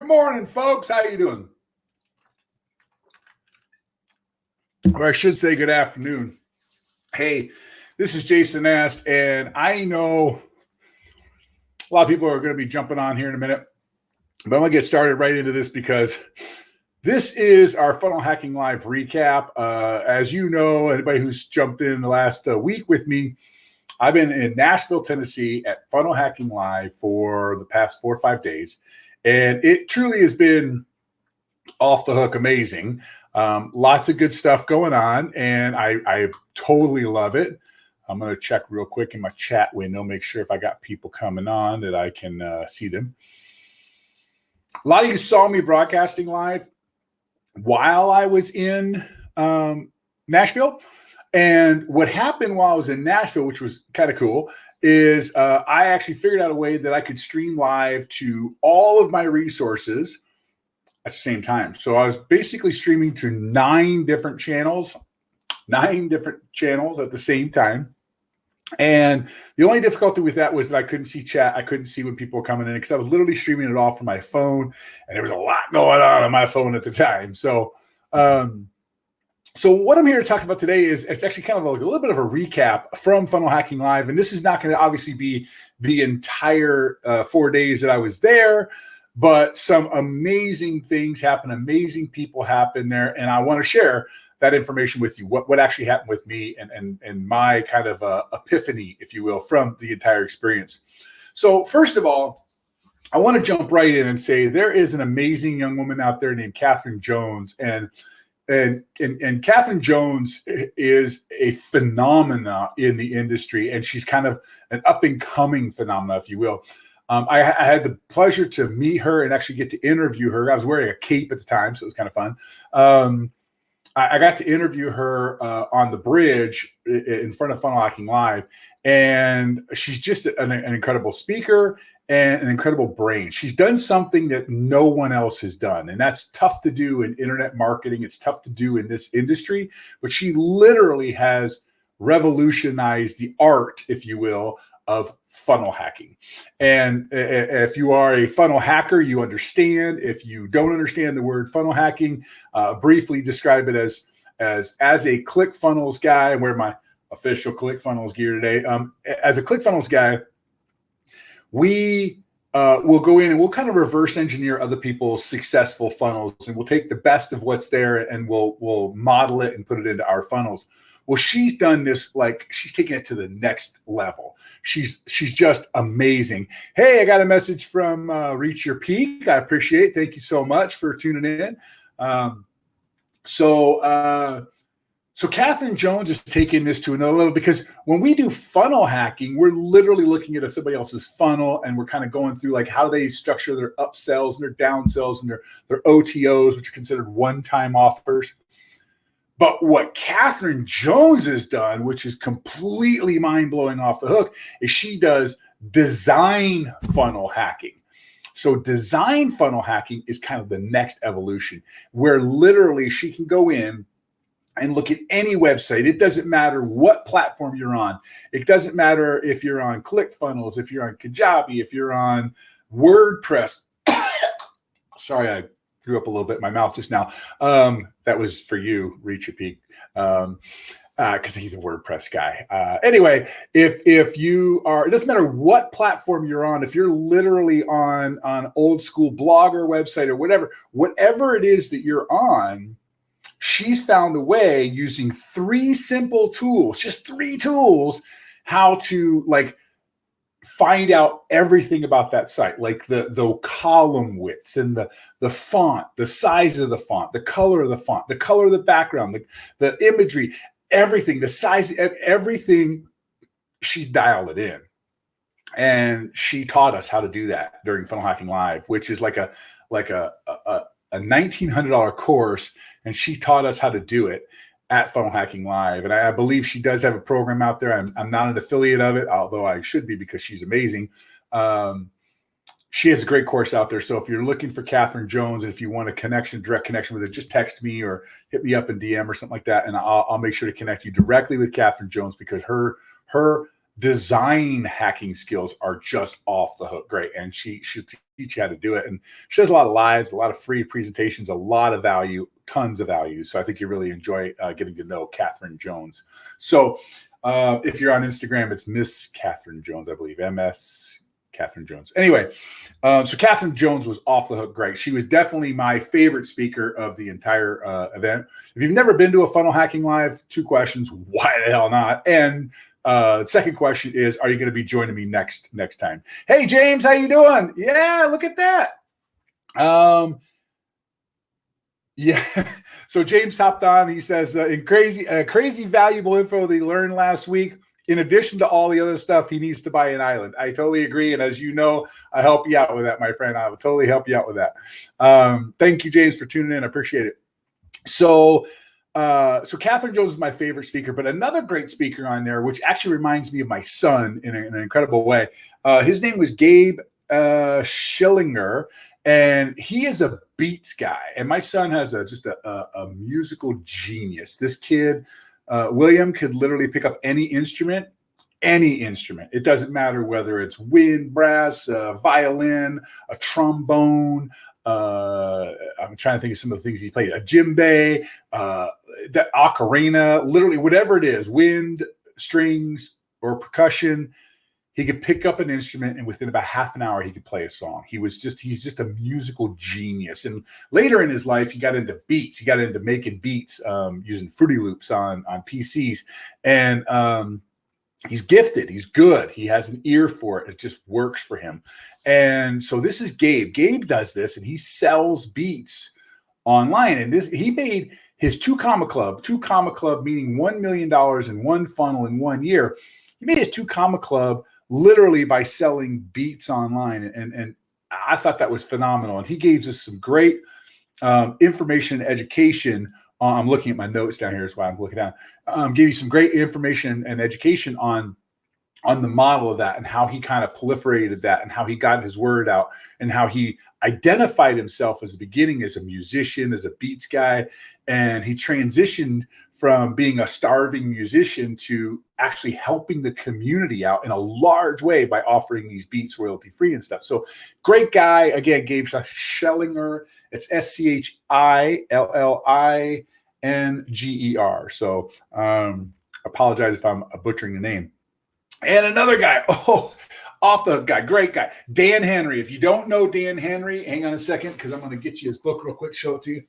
morning, folks. How you doing? Or I should say good afternoon. Hey, this is Jason Nast, and I know a lot of people are going to be jumping on here in a minute, but I'm going to get started right into this because this is our Funnel Hacking Live recap. As you know, anybody who's jumped in the last week with me, I've been in Nashville, Tennessee at Funnel Hacking Live for the past 4 or 5 days, and it truly has been off the hook amazing. Lots of good stuff going on, and I totally love it. I'm going to check real quick in my chat window, make sure if I got people coming on that I can see them. A lot of you saw me broadcasting live while I was in Nashville. And what happened while I was in Nashville, which was kind of cool, is I actually figured out a way that I could stream live to all of my resources at the same time. So I was basically streaming to 9 different channels at the same time. And the only difficulty with that was that I couldn't see chat. I couldn't see when people were coming in because I was literally streaming it all from my phone, and there was a lot going on my phone at the time. So, so what I'm here to talk about today is it's actually kind of like a little bit of a recap from Funnel Hacking Live. And this is not going to obviously be the entire 4 days that I was there, but some amazing things happen, amazing people happen there. And I want to share that information with you, what actually happened with me and my kind of epiphany, if you will, from the entire experience. So first of all, I want to jump right in and say there is an amazing young woman out there named Kathryn Jones. And Kathryn Jones is a phenomena in the industry, and she's kind of an up-and-coming phenomena, if you will. I had the pleasure to meet her and actually get to interview her. I was wearing a cape at the time, so it was kind of fun. I got to interview her on the bridge in front of Funnel Hacking Live, and she's just an incredible speaker and an incredible brain. She's done something that no one else has done, and that's tough to do in internet marketing. It's tough to do in this industry, but she literally has revolutionized the art, if you will, of funnel hacking. And if you are a funnel hacker, you understand. If you don't understand the word funnel hacking, briefly describe it as a ClickFunnels guy. I wear my official ClickFunnels gear today. As a ClickFunnels guy, we will go in and we'll kind of reverse engineer other people's successful funnels, and we'll take the best of what's there and we'll model it and put it into our funnels. Well, she's done this, like she's taking it to the next level. She's just amazing. Hey, I got a message from Reach Your Peak. I appreciate it. Thank you so much for tuning in. So Kathryn Jones is taking this to another level, because when we do funnel hacking, we're literally looking at somebody else's funnel, and we're kind of going through like how they structure their upsells and their downsells and their OTOs, which are considered one-time offers. But what Kathryn Jones has done, which is completely mind-blowing off the hook, is she does design funnel hacking. So design funnel hacking is kind of the next evolution, where literally she can go in and look at any website. It doesn't matter what platform you're on. It doesn't matter if you're on ClickFunnels, if you're on Kajabi, if you're on WordPress. Sorry, I threw up a little bit in my mouth just now. That was for you, Reach Your Peak, because he's a WordPress guy. Anyway, if you are, it doesn't matter what platform you're on. If you're literally on old school blogger website or whatever it is that you're on, she's found a way using 3 simple tools, just 3 tools, how to like find out everything about that site, like the column widths and the font, the size of the font, the color of the font, the color of the background, the imagery, everything, the size, everything. She's dialed it in, and she taught us how to do that during Funnel Hacking Live, which is like a $1,900 course, and she taught us how to do it at Funnel Hacking Live. And I believe she does have a program out there. I'm not an affiliate of it, although I should be, because she's amazing. She has a great course out there. So if you're looking for Kathryn Jones, and if you want a direct connection with her, just text me or hit me up in DM or something like that, and I'll make sure to connect you directly with Kathryn Jones, because her design hacking skills are just off the hook great. And she'll teach you how to do it. And she does a lot of lives, a lot of free presentations, a lot of value, tons of value. So I think you really enjoy getting to know Kathryn Jones. So if you're on Instagram, it's Miss Kathryn Jones, I believe, MS Kathryn Jones. Anyway, so Kathryn Jones was off the hook great. She was definitely my favorite speaker of the entire event. If you've never been to a funnel hacking live, 2 questions: why the hell not? And second question is, are you going to be joining me next time? Hey James, how you doing? Yeah, look at that. Yeah. So James hopped on. He says, in crazy valuable info that he learned last week. In addition to all the other stuff, he needs to buy an island. I totally agree. And as you know, I help you out with that, my friend. I will totally help you out with that. Thank you, James, for tuning in. I appreciate it. So Kathryn Jones is my favorite speaker, but another great speaker on there, which actually reminds me of my son in an incredible way. His name was Gabe Schillinger, and he is a beats guy. And my son has just a musical genius. This kid, William, could literally pick up any instrument. It doesn't matter whether it's wind, brass, violin, a trombone. I'm trying to think of some of the things he played. A djembe, that ocarina, literally whatever it is, wind, strings, or percussion. He could pick up an instrument, and within about half an hour, he could play a song. He's just a musical genius. And later in his life, he got into beats. He got into making beats using Fruity Loops on PCs. And he's gifted. He's good. He has an ear for it. It just works for him. And so this is Gabe. Gabe does this, and he sells beats online. And he made his 2 comma club meaning $1 million in one funnel in 1 year. He made his 2 comma club literally by selling beats online. And I thought that was phenomenal. And he gave us some great information and education. I'm looking at my notes down here. Is why I'm looking down. Gave you some great information and education on the model of that, and how he kind of proliferated that, and how he got his word out, and how he identified himself as a beginning as a musician, as a beats guy. And he transitioned from being a starving musician to actually helping the community out in a large way by offering these beats royalty free and stuff. So great guy. Again, Gabe Schillinger. It's Schillinger. So apologize if I'm butchering the name. And another guy, off the guy, great guy, Dan Henry. If you don't know Dan Henry, hang on a second, because I'm going to get you his book real quick, show it to you.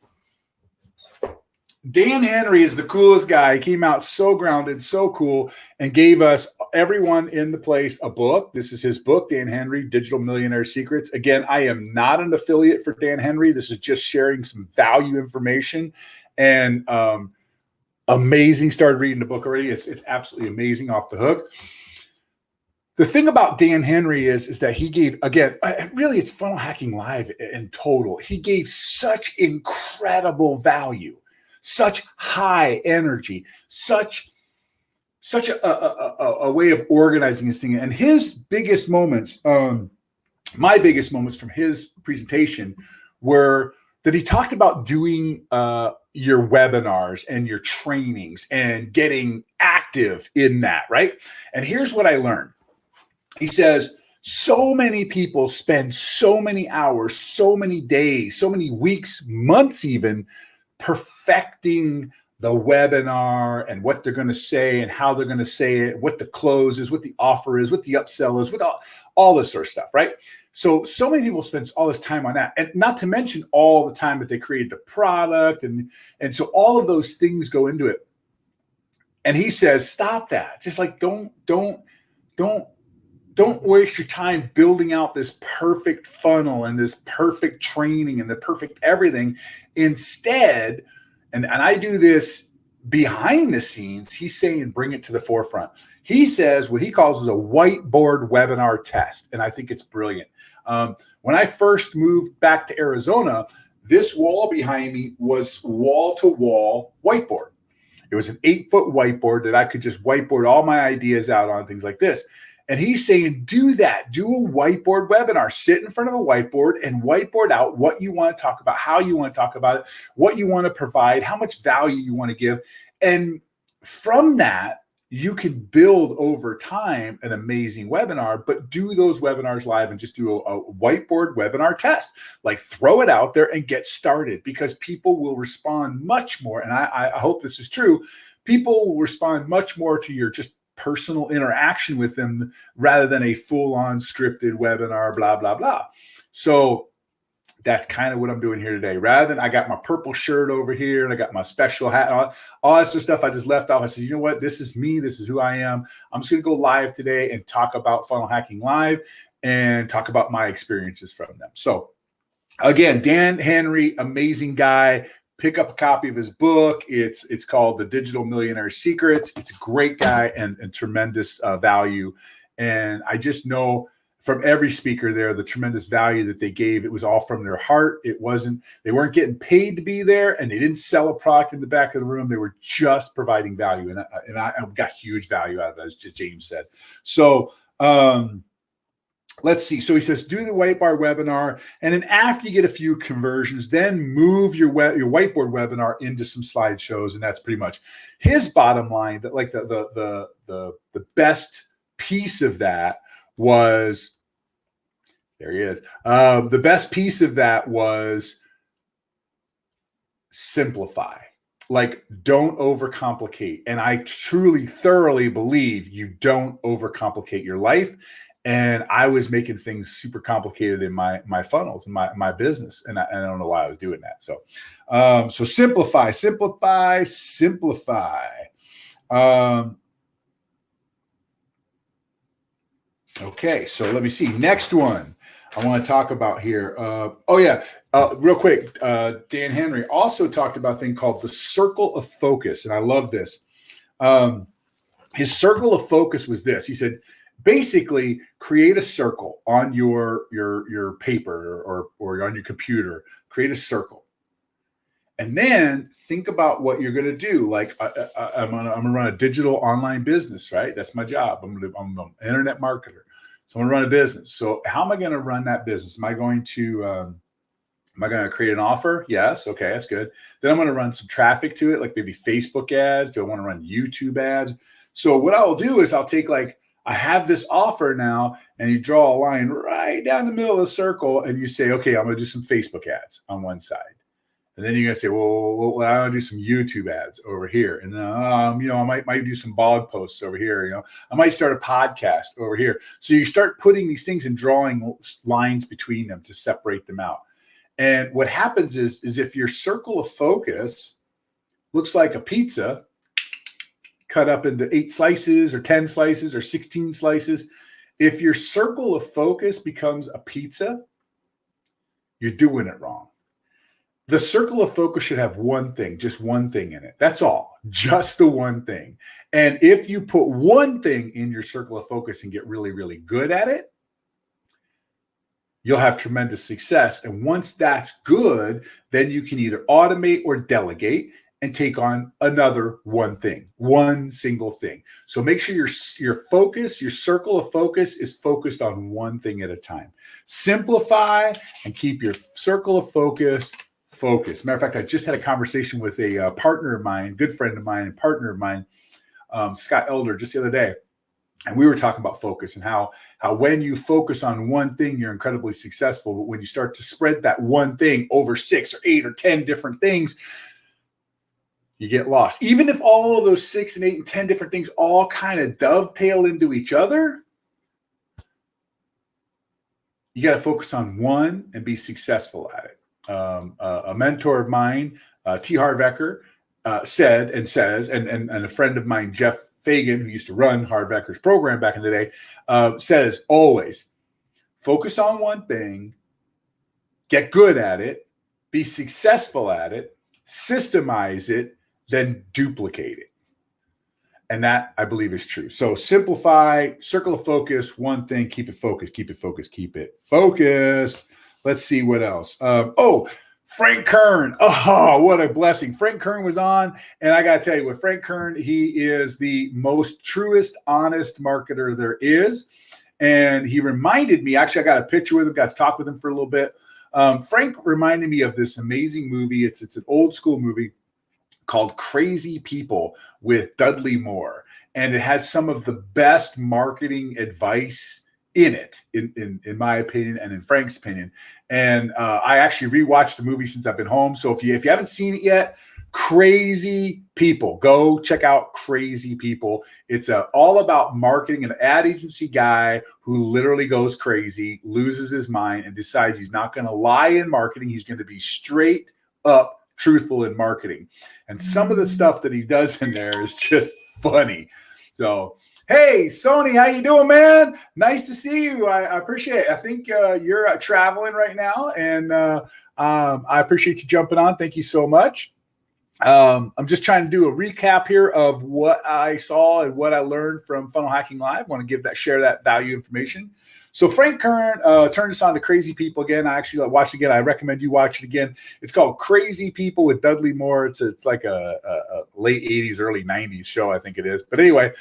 Dan Henry is the coolest guy. He came out so grounded, so cool, and gave us, everyone in the place, a book. This is his book, Dan Henry, Digital Millionaire Secrets. Again, I am not an affiliate for Dan Henry. This is just sharing some value information. And amazing. Started reading the book already. It's absolutely amazing, off the hook. The thing about Dan Henry is that he gave, again, really it's Funnel Hacking Live in total. He gave such incredible value, such high energy, such a way of organizing this thing. And his biggest moments, my biggest moments from his presentation were that he talked about doing your webinars and your trainings and getting active in that, right? And here's what I learned. He says, so many people spend so many hours, so many days, so many weeks, months even, perfecting the webinar and what they're going to say and how they're going to say it, what the close is, what the offer is, what the upsell is, what all this sort of stuff, right? So many people spend all this time on that, and not to mention all the time that they create the product, and so all of those things go into it. And he says, stop that. Just like don't waste your time building out this perfect funnel and this perfect training and the perfect everything. Instead, and I do this behind the scenes, he's saying bring it to the forefront. He says what he calls a whiteboard webinar test, and I think it's brilliant. When I first moved back to Arizona, this wall behind me was wall-to-wall whiteboard. It was an 8-foot whiteboard that I could just whiteboard all my ideas out on, things like this. And he's saying, do that. Do a whiteboard webinar. Sit in front of a whiteboard and whiteboard out what you want to talk about, how you want to talk about it, what you want to provide, how much value you want to give. And from that, you can build over time an amazing webinar, but do those webinars live and just do a whiteboard webinar test. Like throw it out there and get started, because people will respond much more. And I hope this is true. People will respond much more to your just personal interaction with them rather than a full-on scripted webinar, blah, blah, blah. So that's kind of what I'm doing here today. Rather than, I got my purple shirt over here and I got my special hat on, all that sort of stuff I just left off. I said, you know what? This is me. This is who I am. I'm just going to go live today and talk about funnel hacking live and talk about my experiences from them. So again, Dan Henry, amazing guy. Pick up a copy of his book. It's called The Digital Millionaire Secrets. It's a great guy and tremendous value. And I just know from every speaker there, the tremendous value that they gave. It was all from their heart. They weren't getting paid to be there, and they didn't sell a product in the back of the room. They were just providing value. And I got huge value out of that, as James said. So let's see. So he says, do the whiteboard webinar. And then after you get a few conversions, then move your whiteboard webinar into some slideshows. And that's pretty much his bottom line. That like the best piece of that was, there he is. The best piece of that was simplify. Like, don't overcomplicate. And I truly, thoroughly believe you don't overcomplicate your life. And I was making things super complicated in my funnels and my business. And I don't know why I was doing that. So, so simplify. Okay, so let me see. Next one I want to talk about here. Real quick. Dan Henry also talked about a thing called the circle of focus. And I love this. His circle of focus was this. He said, basically create a circle on your paper or on your computer. Create a circle. And then think about what you're going to do. Like I'm going to run a digital online business, right? That's my job. I'm an internet marketer. So I'm going to run a business. So how am I going to run that business? Am I going to create an offer? Yes. Okay, that's good. Then I'm going to run some traffic to it, like maybe Facebook ads. Do I want to run YouTube ads? So what I will do is I'll take I have this offer now, and you draw a line right down the middle of the circle, and you say, okay, I'm going to do some Facebook ads on one side. And then you're going to say, well, I want to do some YouTube ads over here. And I might do some blog posts over here. I might start a podcast over here. So you start putting these things and drawing lines between them to separate them out. And what happens is if your circle of focus looks like a pizza cut up into 8 slices or 10 slices or 16 slices, if your circle of focus becomes a pizza, you're doing it wrong. The circle of focus should have one thing, just one thing in it. That's all, just the one thing. And if you put one thing in your circle of focus and get really, really good at it, you'll have tremendous success. And once that's good, then you can either automate or delegate and take on another one thing, one single thing. So make sure your focus, your circle of focus is focused on one thing at a time. Simplify and keep your circle of focus focused. Matter of fact, I just had a conversation with a partner of mine, good friend of mine and partner of mine, Scott Elder, just the other day. And we were talking about focus and how when you focus on one thing, you're incredibly successful. But when you start to spread that one thing over 6 or 8 or 10 different things, you get lost. Even if all of those 6 and 8 and 10 different things all kind of dovetail into each other, you got to focus on one and be successful at it. A mentor of mine, T. Harv Eker, said and says, and a friend of mine, Jeff Fagan, who used to run Harv Eker's program back in the day, says always focus on one thing, get good at it, be successful at it, systemize it, then duplicate it. And that, I believe, is true. So simplify, circle of focus, one thing, keep it focused, keep it focused, keep it focused. Let's see what else. Frank Kern. Oh, what a blessing. Frank Kern was on. And I got to tell you, with Frank Kern, he is the most truest, honest marketer there is. And he reminded me, actually, I got a picture with him, got to talk with him for a little bit. Frank reminded me of this amazing movie. It's an old school movie called Crazy People with Dudley Moore. and it has some of the best marketing advice in it, in my opinion, and in Frank's opinion. And I actually rewatched the movie since I've been home. So if you haven't seen it yet, Crazy People, go check out Crazy People. It's all about marketing. An ad agency guy who literally goes crazy, loses his mind, and decides he's not going to lie in marketing. He's going to be straight up truthful in marketing. And some of the stuff that he does in there is just funny. So, hey, Sony, how you doing, man? Nice to see you. I appreciate it. I think you're traveling right now, and I appreciate you jumping on. Thank you so much. I'm just trying to do a recap here of what I saw and what I learned from Funnel Hacking Live. I want to share that value information. So Frank Kern turned us on to Crazy People again. I actually watched it again. I recommend you watch it again. It's called Crazy People with Dudley Moore. It's like a late 80s, early 90s show, I think it is. But anyway,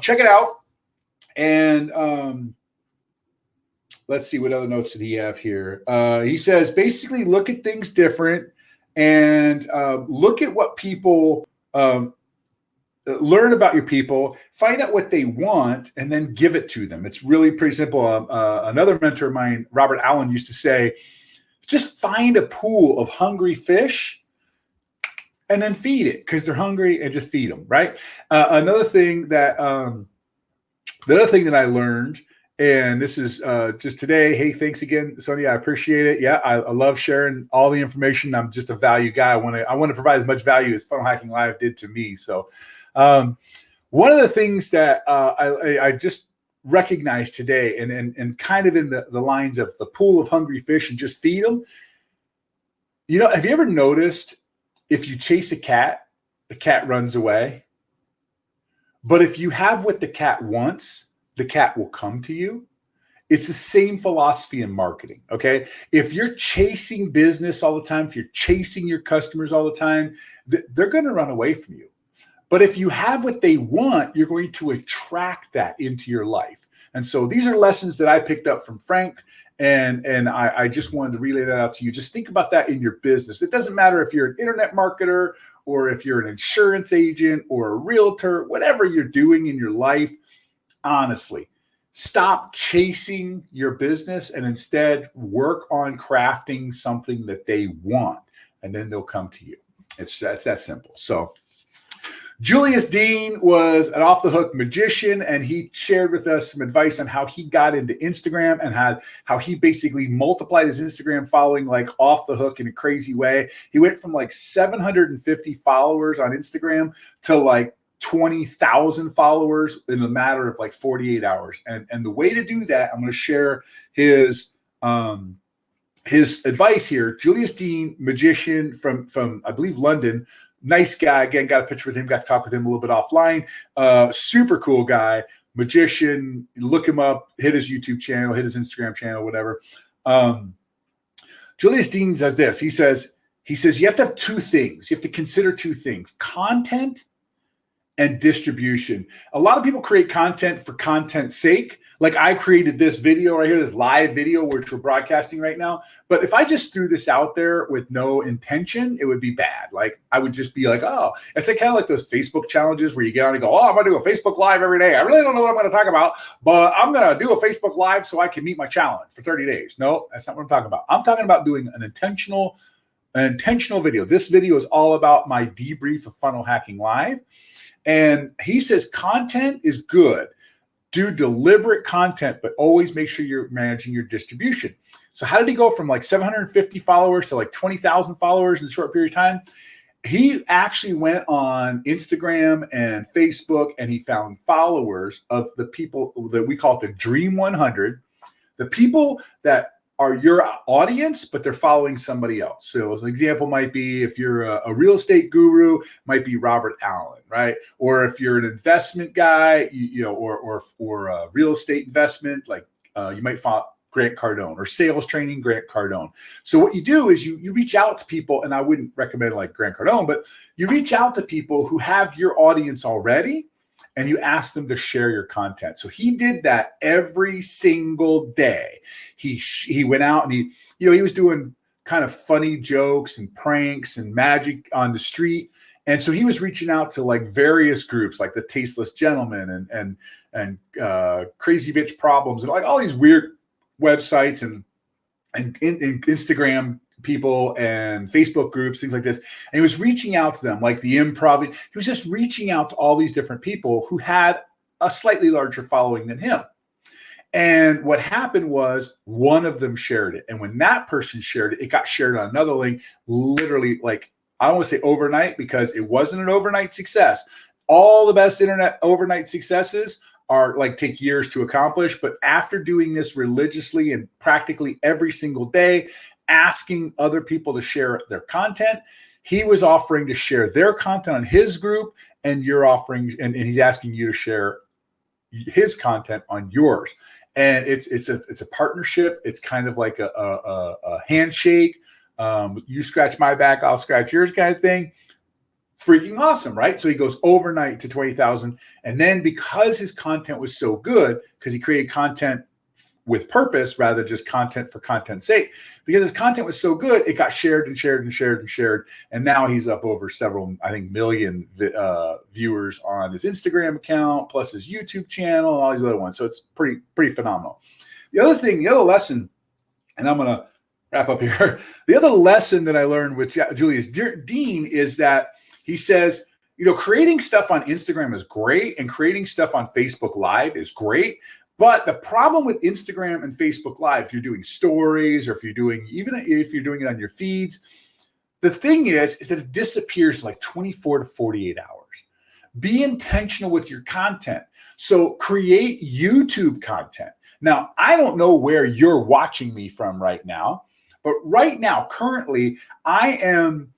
check it out. And let's see, what other notes did he have here? He says, basically look at things different and look at what people learn about your people, find out what they want, and then give it to them. It's really pretty simple. Another mentor of mine, Robert Allen, used to say, just find a pool of hungry fish and then feed it because they're hungry, and just feed them, right? The other thing that I learned, and this is just today. Hey, thanks again, Sonia. I appreciate it. Yeah, I love sharing all the information. I'm just a value guy. I want to provide as much value as Funnel Hacking Live did to me. So one of the things that I just recognized today, and kind of in the lines of the pool of hungry fish and just feed them. You know, have you ever noticed if you chase a cat, the cat runs away? But if you have what the cat wants, the cat will come to you. It's the same philosophy in marketing, okay? If you're chasing business all the time, if you're chasing your customers all the time, they're going to run away from you. But if you have what they want, you're going to attract that into your life. And so these are lessons that I picked up from Frank, and I just wanted to relay that out to you. Just think about that in your business. It doesn't matter if you're an internet marketer or if you're an insurance agent or a realtor, whatever you're doing in your life. Honestly, stop chasing your business and instead work on crafting something that they want, and then they'll come to you. It's that simple. So Julius Dean was an off-the-hook magician, and he shared with us some advice on how he got into Instagram and how he basically multiplied his Instagram following like off the hook in a crazy way. He went from like 750 followers on Instagram to like 20,000 followers in a matter of like 48 hours. And the way to do that, I'm going to share his advice here. Julius Dean, magician from I believe London, nice guy. Again, got a picture with him, got to talk with him a little bit offline. Super cool guy, magician. Look him up, hit his YouTube channel, hit his Instagram channel, whatever. Julius Dean says this. He says you have to have two things. You have to consider two things: content and distribution. A lot of people create content for content's sake. Like I created this video right here, this live video, which we're broadcasting right now. But if I just threw this out there with no intention, it would be bad. Like I would just be like, oh, it's like kind of like those Facebook challenges where you get on and go, oh, I'm going to do a Facebook Live every day. I really don't know what I'm going to talk about, but I'm going to do a Facebook Live so I can meet my challenge for 30 days. No, that's not what I'm talking about. I'm talking about doing an intentional video. This video is all about my debrief of Funnel Hacking Live. And he says content is good. Do deliberate content, but always make sure you're managing your distribution. So how did he go from like 750 followers to like 20,000 followers in a short period of time? He actually went on Instagram and Facebook, and he found followers of the people that we call it the Dream 100, the people that are your audience, but they're following somebody else. So an example might be if you're a real estate guru, might be Robert Allen, right? Or if you're an investment guy, or a real estate investment, like you might follow Grant Cardone, or sales training, Grant Cardone. So what you do is you reach out to people, and I wouldn't recommend like Grant Cardone, but you reach out to people who have your audience already, and you ask them to share your content. So he did that every single day. He went out and he was doing kind of funny jokes and pranks and magic on the street. And so he was reaching out to like various groups, like the Tasteless Gentleman and Crazy Bitch Problems, and like all these weird websites and Instagram people and Facebook groups, things like this. And he was reaching out to them, like the Improv. He was just reaching out to all these different people who had a slightly larger following than him. And what happened was one of them shared it. And when that person shared it, it got shared on another link, literally like, I don't want to say overnight because it wasn't an overnight success. All the best internet overnight successes are like take years to accomplish. But after doing this religiously and practically every single day, asking other people to share their content, he was offering to share their content on his group, and you're offering, and he's asking you to share his content on yours. And it's a partnership. It's kind of like a handshake. You scratch my back, I'll scratch yours kind of thing. Freaking awesome, right? So he goes overnight to 20,000. And then because his content was so good, because he created content with purpose rather than just content for content's sake, because his content was so good, it got shared and shared and shared and shared. And now he's up over several, I think, million viewers on his Instagram account, plus his YouTube channel and all these other ones. So it's pretty phenomenal. The other lesson, and I'm going to wrap up here. The other lesson that I learned with Julius Dean is that he says, creating stuff on Instagram is great and creating stuff on Facebook Live is great. But the problem with Instagram and Facebook Live, if you're doing stories or even if you're doing it on your feeds, the thing is that it disappears like 24 to 48 hours. Be intentional with your content. So create YouTube content. Now, I don't know where you're watching me from right now, but right now, currently, I am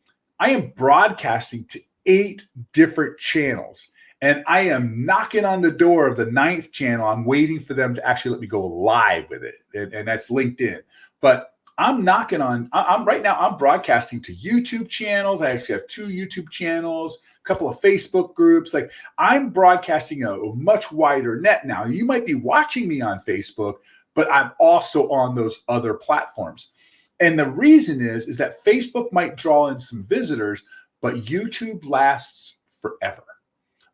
broadcasting to 8 different channels. And I am knocking on the door of the 9th channel. I'm waiting for them to actually let me go live with it. And that's LinkedIn. But I'm right now, I'm broadcasting to YouTube channels. I actually have 2 YouTube channels, a couple of Facebook groups. Like I'm broadcasting a much wider net now. You might be watching me on Facebook, but I'm also on those other platforms. And the reason is that Facebook might draw in some visitors, but YouTube lasts forever.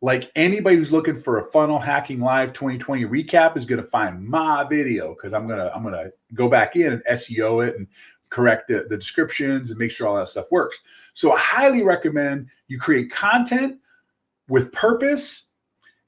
Like anybody who's looking for a funnel hacking live 2020 recap is going to find my video because I'm gonna go back in and SEO it and correct the descriptions and make sure all that stuff works. So I highly recommend you create content with purpose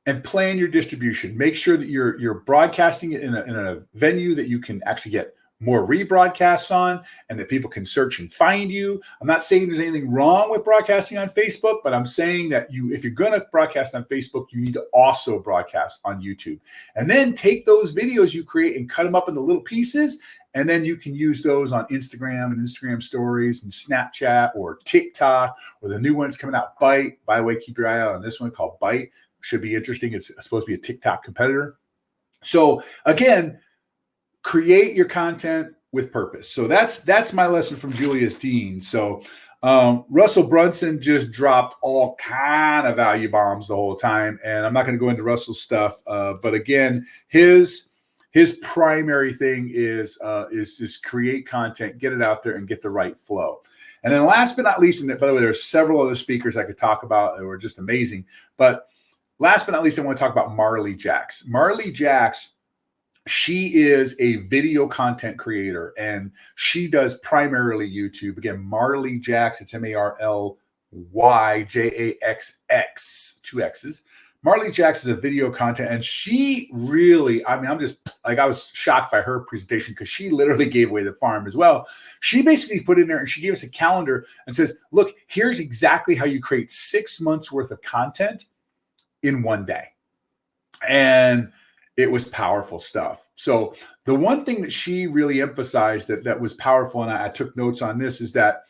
and plan your distribution. Make sure that you're broadcasting it in a venue that you can actually get more rebroadcasts on and that people can search and find you. I'm not saying there's anything wrong with broadcasting on Facebook, but I'm saying that if you're going to broadcast on Facebook, you need to also broadcast on YouTube. And then take those videos you create and cut them up into little pieces. And then you can use those on Instagram and Instagram stories and Snapchat or TikTok or the new one's coming out, Byte. By the way, keep your eye out on this one called Byte. Should be interesting. It's supposed to be a TikTok competitor. So again, create your content with purpose. So that's my lesson from Julius Dean. So Russell Brunson just dropped all kind of value bombs the whole time, and I'm not going to go into Russell's stuff. But again, his primary thing is just create content, get it out there, and get the right flow. And then last but not least, and by the way, there's several other speakers I could talk about that were just amazing. But last but not least, I want to talk about Marley Jacks. Marley Jacks. She is a video content creator and she does primarily YouTube. Again, Marley Jacks, it's MarleyJaxx, 2 X's. Marley Jacks is a video content and she really, I was shocked by her presentation because she literally gave away the farm as well. She basically put in there and she gave us a calendar and says, look, here's exactly how you create 6 months worth of content in one day. And it was powerful stuff. So the one thing that she really emphasized that was powerful, and I took notes on this, is that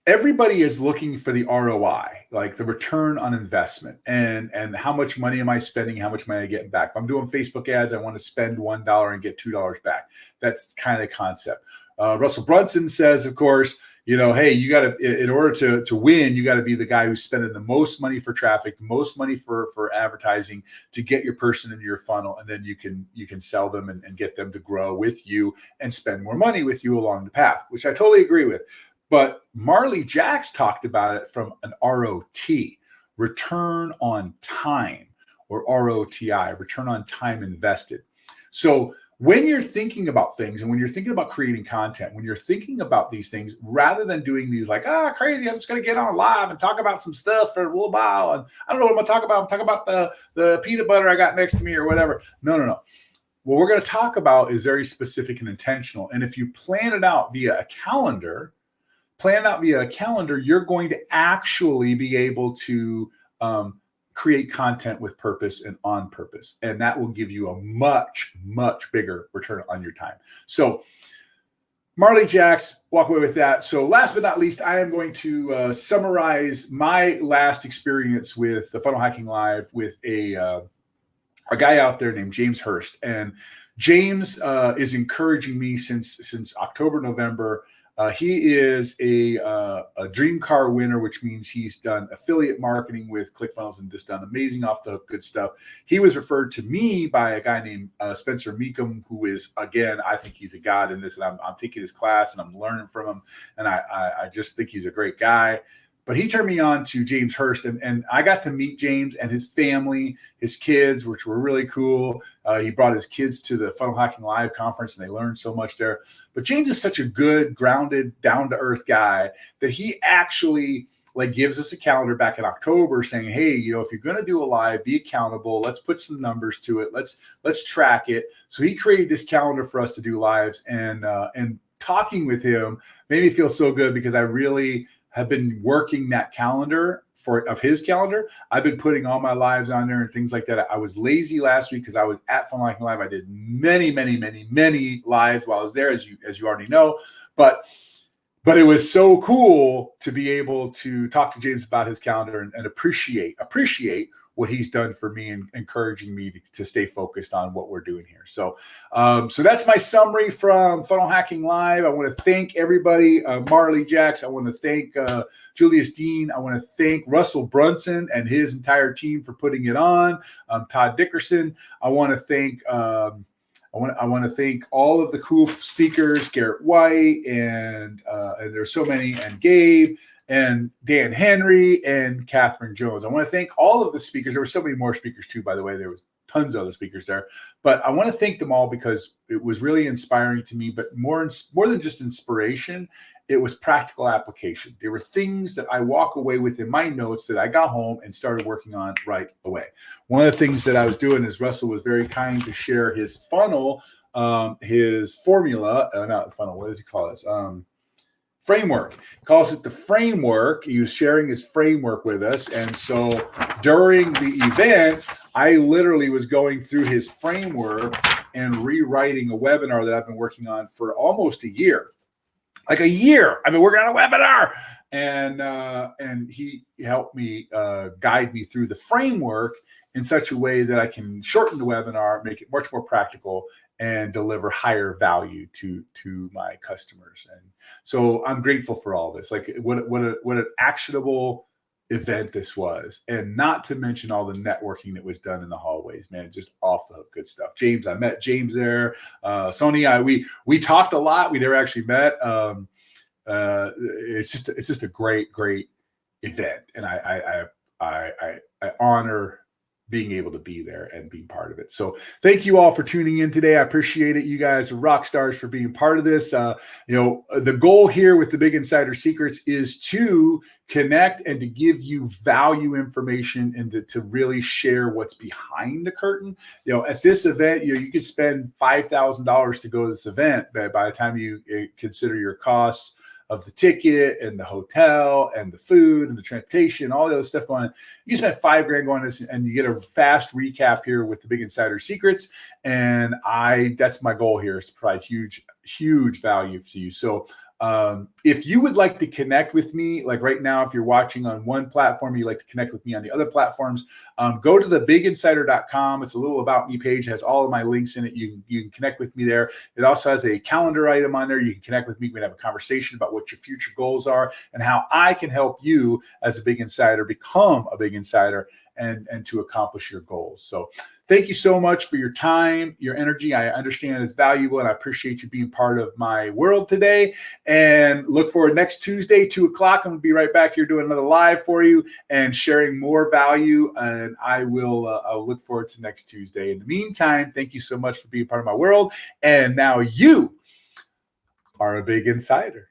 everybody is looking for the ROI, like the return on investment, and how much money am I spending, how much money am I getting back. If I'm doing Facebook ads, I want to spend $1 and get $2 back. That's kind of the concept. Russell Brunson says, of course, hey, you got to, in order to win, you got to be the guy who's spending the most money for traffic, the most money for advertising to get your person into your funnel. And then you can sell them and get them to grow with you and spend more money with you along the path, which I totally agree with. But Marley Jacks talked about it from an ROT, return on time, or ROTI, return on time invested. So when you're thinking about things and when you're thinking about creating content, when you're thinking about these things, rather than doing these like, crazy, I'm just going to get on live and talk about some stuff for a little while. And I don't know what I'm going to talk about. I'm talking about the peanut butter I got next to me or whatever. No. What we're going to talk about is very specific and intentional. And if you plan it out via a calendar, you're going to actually be able to create content with purpose and on purpose. And that will give you a much, much bigger return on your time. So Marley Jacks, walk away with that. So last but not least, I am going to summarize my last experience with the Funnel Hacking Live with a guy out there named James Hurst. And James is encouraging me since October, November. He is a dream car winner, which means he's done affiliate marketing with ClickFunnels and just done amazing off the hook good stuff. He was referred to me by a guy named Spencer Meekum, who is, again, I think he's a god in this, and I'm taking his class and I'm learning from him, and I just think he's a great guy. But he turned me on to James Hurst, and I got to meet James and his family, his kids, which were really cool. He brought his kids to the Funnel Hacking Live conference, and they learned so much there. But James is such a good, grounded, down-to-earth guy that he actually gives us a calendar back in October saying, hey, if you're going to do a live, be accountable. Let's put some numbers to it. Let's track it. So he created this calendar for us to do lives, and talking with him made me feel so good because I really have been working that calendar of his calendar. I've been putting all my lives on there and things like that. I was lazy last week because I was at Funnel Hacking Live. I did many lives while I was there, as you already know. But it was so cool to be able to talk to James about his calendar and appreciate what he's done for me and encouraging me to stay focused on what we're doing here. So that's my summary from Funnel Hacking Live. I want to thank everybody, Marley Jacks. I want to thank Julius Dean. I want to thank Russell Brunson and his entire team for putting it on. Todd Dickerson. I want to thank all of the cool speakers, Garrett White, and there's so many, and Gabe, and Dan Henry, and Kathryn Jones. I want to thank all of the speakers. There were so many more speakers too, by the way. There was tons of other speakers there. But I want to thank them all because it was really inspiring to me. But more than just inspiration, it was practical application. There were things that I walk away with in my notes that I got home and started working on right away. One of the things that I was doing is Russell was very kind to share his funnel, his formula, not funnel, what does he call this? Framework. He calls it the framework. He was sharing his framework with us. And so during the event, I literally was going through his framework and rewriting a webinar that I've been working on for almost a year. Like a year. I've been working on a webinar. And he helped me guide me through the framework in such a way that I can shorten the webinar, make it much more practical, and deliver higher value to my customers. And so I'm grateful for all this. Like what an actionable event this was, and not to mention all the networking that was done in the hallways, man, just off the hook good stuff. James, I met James there. Sonia, we talked a lot. We never actually met. It's just a great event, and I honor being able to be there and being part of it. So thank you all for tuning in today. I appreciate it. You guys are rock stars for being part of this. The goal here with the Big Insider Secrets is to connect and to give you value information and to really share what's behind the curtain. At this event, you could spend $5,000 to go to this event, but by the time you consider your costs of the ticket and the hotel and the food and the transportation, all the other stuff going on, you spend $5,000 going to this, and you get a fast recap here with the Big Insider Secrets. And that's my goal here, is to provide huge value to you. So if you would like to connect with me, like right now, if you're watching on one platform, you like to connect with me on the other platforms, go to thebiginsider.com. It's a little about me page. It has all of my links in it. You can connect with me there. It also has a calendar item on there. You can connect with me. We can have a conversation about what your future goals are and how I can help you as a Big Insider become a Big Insider and to accomplish your goals. So thank you so much for your time, your energy. I understand it's valuable, and I appreciate you being part of my world today. And look forward next Tuesday, 2:00. I'm going to be right back here doing another live for you and sharing more value. And I'll look forward to next Tuesday. In the meantime, thank you so much for being part of my world. And now you are a big insider.